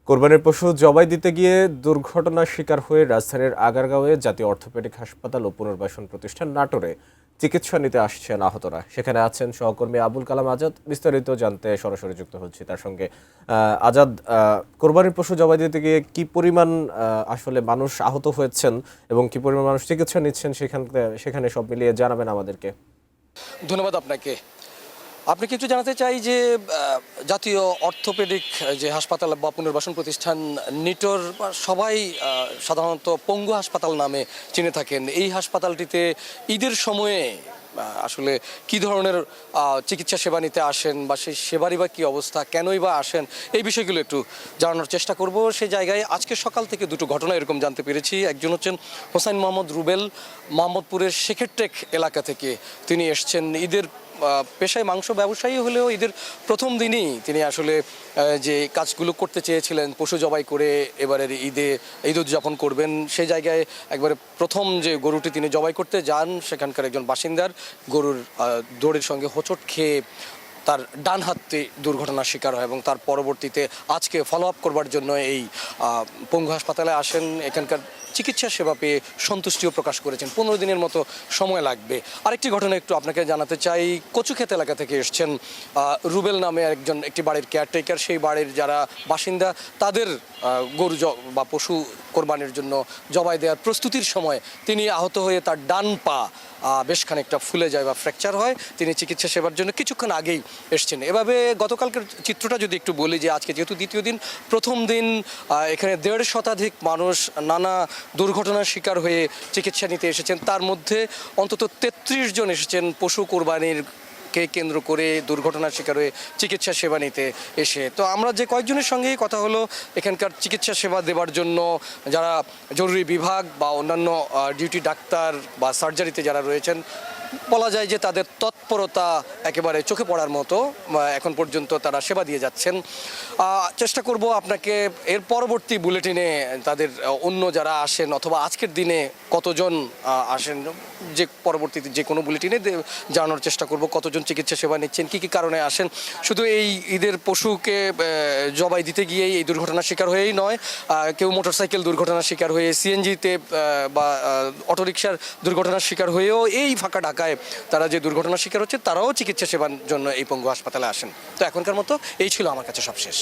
কোরবানির পশু জবাই দিতে গিয়ে দুর্ঘটনার শিকার হয়ে রাজধানীর আগারগাঁওয়ে জাতীয় অর্থোপেডিক হাসপাতাল ও পুনর্বাসন প্রতিষ্ঠান নাটোরে চিকিৎসা নিতে আসছেন আহতরা। সেখানে আছেন সহকর্মী আবুল কালাম আজাদ। বিস্তারিত জানতে সরাসরি যুক্ত হচ্ছি তার সঙ্গে। আজাদ, কোরবানির পশু জবাই দিতে গিয়ে কি পরিমাণ আসলে মানুষ আহত হয়েছেন এবং কি পরিমাণ মানুষ চিকিৎসা নিচ্ছেন সেখানে সব মিলিয়ে জানাবেন আমাদেরকে। ধন্যবাদ আপনাকে। আপনাকে একটু জানাতে চাই যে জাতীয় অর্থোপেডিক যে হাসপাতাল বা পুনর্বাসন প্রতিষ্ঠান নিটোর সবাই সাধারণত পঙ্গু হাসপাতাল নামে চিনে থাকেন। এই হাসপাতালটিতে ঈদের সময়ে আসলে কি ধরনের চিকিৎসা সেবা নিতে আসেন বা সেই সেবারই বা কী অবস্থা, কেনই বা আসেন, এই বিষয়গুলো একটু জানানোর চেষ্টা করব। সেই জায়গায় আজকে সকাল থেকে দুটো ঘটনা এরকম জানতে পেরেছি। একজন হচ্ছেন হোসাইন মোহাম্মদ রুবেল, মোহাম্মদপুরের শেখেরটেক এলাকা থেকে। তিনি এসছেন ঈদের পেশায় মাংস ব্যবসায়ী হলেও ঈদের প্রথম দিনই তিনি আসলে যে কাজগুলো করতে চেয়েছিলেন পশু জবাই করে এবারের ঈদ উদযাপন করবেন, সেই জায়গায় একবারে প্রথম যে গরুটি তিনি জবাই করতে যান সেখানকার একজন বাসিন্দার গরুর দৌড়ের সঙ্গে হোঁচট খেয়ে তার ডান হাতটি দুর্ঘটনার শিকার হয় এবং তার পরবর্তীতে আজকে ফলো আপ করবার জন্য এই পঙ্গু হাসপাতালে আসেন। এখানকার চিকিৎসা সেবা পেয়ে সন্তুষ্টিও প্রকাশ করেছেন। 15 দিনের মতো সময় লাগবে। আরেকটি ঘটনা একটু আপনাকে জানাতে চাই। কচুক্ষেত এলাকা থেকে এসছেন রুবেল নামে একটি বাড়ির কেয়ারটেকার। সেই বাড়ির যারা বাসিন্দা তাদের গরু বা পশু কোরবানির জন্য জবাই দেওয়ার প্রস্তুতির সময় তিনি আহত হয়ে তার ডান পা বেশ খানিকটা ফুলে যায় বা ফ্র্যাকচার হয়। তিনি চিকিৎসা সেবার জন্য কিছুক্ষণ আগেই এসছেন। এভাবে গতকালকের চিত্রটা যদি একটু বলি, যে আজকে যেহেতু দ্বিতীয় দিন, প্রথম দিন এখানে 1.5 শতাধিক মানুষ নানা দুর্ঘটনার শিকার হয়ে চিকিৎসা নিতে এসেছেন। তার মধ্যে অন্তত 33 জন এসেছেন পশু কোরবানির কে কেন্দ্র করে দুর্ঘটনার শিকার হয়ে চিকিৎসা সেবা নিতে এসে। তো আমরা যে কয়েকজনের সঙ্গেই কথা হলো এখানকার চিকিৎসা সেবা দেওয়ার জন্য যারা জরুরি বিভাগ বা অন্যান্য ডিউটি ডাক্তার বা সার্জারিতে যারা রয়েছেন, বলা যায় যে তাদের তৎপরতা একেবারে চোখে পড়ার মতো। এখন পর্যন্ত তারা সেবা দিয়ে যাচ্ছেন। চেষ্টা করব আপনাকে এর পরবর্তী বুলেটিনে তাদের অন্য যারা আসেন অথবা আজকের দিনে কতজন আসেন, যে পরবর্তীতে যে কোনো বুলেটিনে জানানোর চেষ্টা করব কতজন চিকিৎসা সেবা নিচ্ছেন, কী কী কারণে আসেন। শুধু এই ঈদের পশুকে জবাই দিতে গিয়েই এই দুর্ঘটনার শিকার হয়েই নয়, কেউ মোটরসাইকেল দুর্ঘটনার শিকার হয়ে, সিএনজিতে বা অটোরিকশার দুর্ঘটনার শিকার হয়েও এই ফাঁকা ঢাকায় তারা যে দুর্ঘটনার শিকার হচ্ছে তারাও চিকিৎসা সেবার জন্য এই পঙ্গু হাসপাতালে আসেন। তো এখনকার মতো এই ছিল আমার কাছে সবশেষ।